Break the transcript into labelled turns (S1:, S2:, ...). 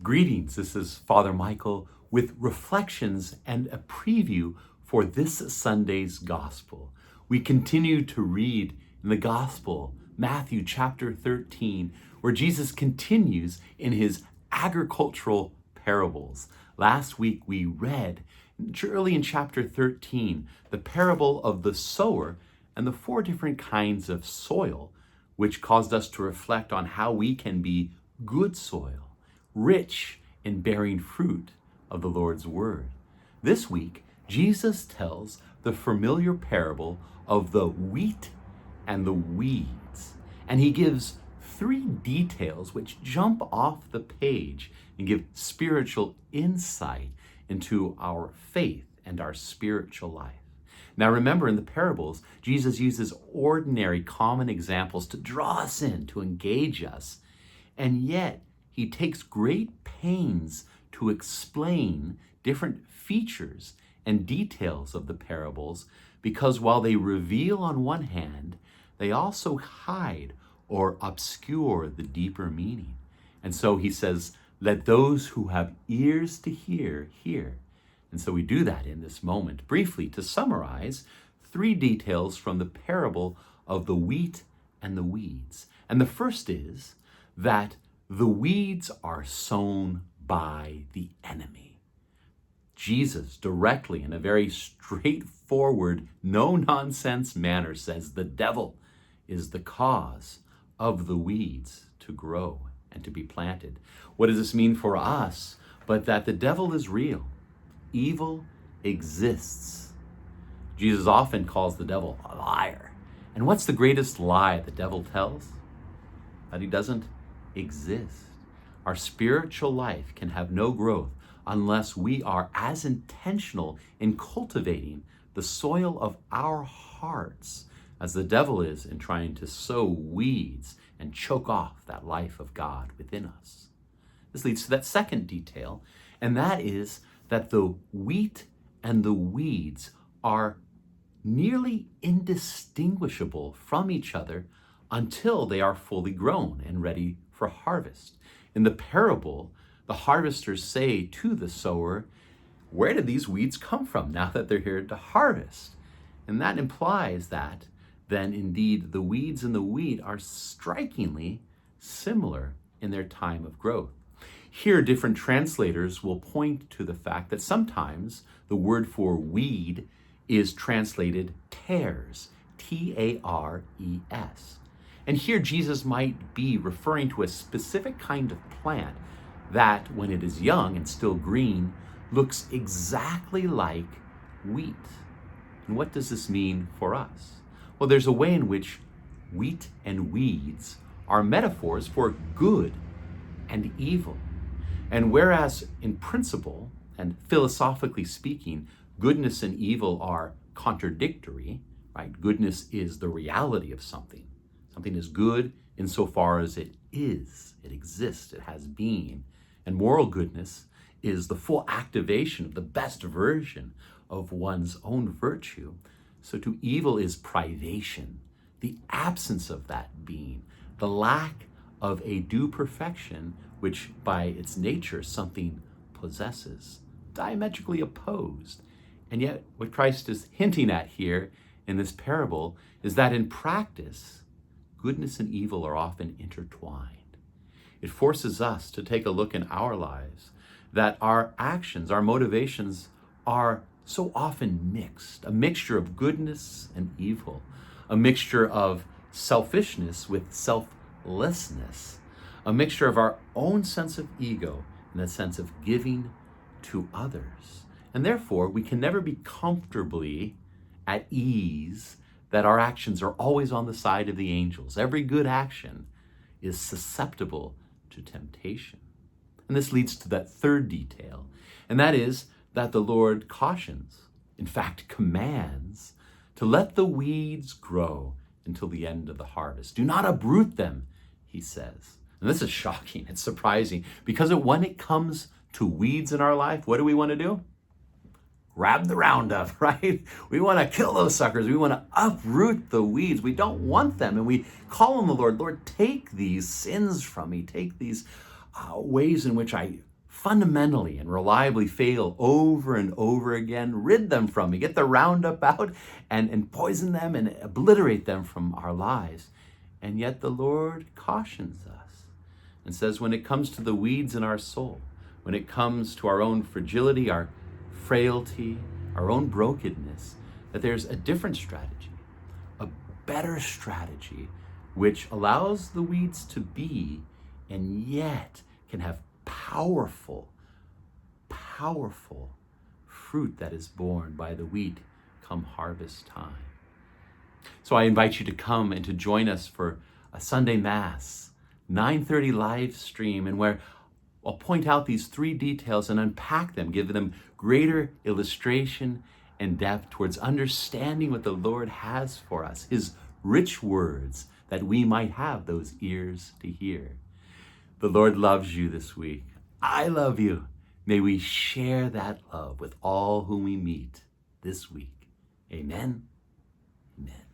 S1: Greetings, this is Father Michael with reflections and a preview for this Sunday's Gospel. We continue to read in the Gospel, Matthew chapter 13, where Jesus continues in his agricultural parables. Last week we read early in chapter 13 the parable of the sower and the four different kinds of soil, which caused us to reflect on how we can be good soil, rich in bearing fruit of the Lord's word. This week, Jesus tells the familiar parable of the wheat and the weeds. And he gives three details which jump off the page and give spiritual insight into our faith and our spiritual life. Now remember, in the parables, Jesus uses ordinary, common examples to draw us in, to engage us, and yet he takes great pains to explain different features and details of the parables, because while they reveal on one hand, they also hide or obscure the deeper meaning. And so he says, let those who have ears to hear, hear. And so we do that in this moment. Briefly, to summarize, three details from the parable of the wheat and the weeds. And the first is that the weeds are sown by the enemy. Jesus directly, in a very straightforward, no-nonsense manner, says the devil is the cause of the weeds to grow and to be planted. What does this mean for us? But that the devil is real. Evil exists. Jesus often calls the devil a liar. And what's the greatest lie the devil tells? That he doesn't exist. Our spiritual life can have no growth unless we are as intentional in cultivating the soil of our hearts as the devil is in trying to sow weeds and choke off that life of God within us. This leads to that second detail, and that is that the wheat and the weeds are nearly indistinguishable from each other until they are fully grown and ready for harvest. In the parable, the harvesters say to the sower, where did these weeds come from now that they're here to harvest? And that implies that then indeed the weeds and the wheat are strikingly similar in their time of growth. Here, different translators will point to the fact that sometimes the word for weed is translated tares, T-A-R-E-S. And here Jesus might be referring to a specific kind of plant that, when it is young and still green, looks exactly like wheat. And what does this mean for us? Well, there's a way in which wheat and weeds are metaphors for good and evil. And whereas in principle and philosophically speaking, goodness and evil are contradictory, right? Goodness is the reality of something. Something is good insofar as it is, it exists, it has being. And moral goodness is the full activation of the best version of one's own virtue. So to evil is privation, the absence of that being, the lack of a due perfection, which by its nature something possesses, diametrically opposed. And yet what Christ is hinting at here in this parable is that in practice, goodness and evil are often intertwined. It forces us to take a look in our lives that our actions, our motivations are so often mixed, a mixture of goodness and evil, a mixture of selfishness with selflessness, a mixture of our own sense of ego and the sense of giving to others. And therefore, we can never be comfortably at ease that our actions are always on the side of the angels. Every good action is susceptible to temptation. And this leads to that third detail, and that is that the Lord cautions, in fact commands, to let the weeds grow until the end of the harvest. Do not uproot them, he says. And this is shocking, it's surprising, because when it comes to weeds in our life, what do we want to do? Grab the Roundup, right? We want to kill those suckers. We want to uproot the weeds. We don't want them. And we call on the Lord, Lord, take these sins from me. Take these ways in which I fundamentally and reliably fail over and over again. Rid them from me. Get the Roundup out and poison them and obliterate them from our lives. And yet the Lord cautions us and says, when it comes to the weeds in our soul, when it comes to our own fragility, our frailty, our own brokenness, that there's a different strategy, a better strategy, which allows the weeds to be and yet can have powerful fruit that is borne by the wheat come harvest time. So I invite you to come and to join us for a Sunday Mass, 9:30 live stream, and where I'll point out these three details and unpack them, give them greater illustration and depth towards understanding what the Lord has for us, his rich words, that we might have those ears to hear. The Lord loves you this week. I love you. May we share that love with all whom we meet this week. Amen. Amen.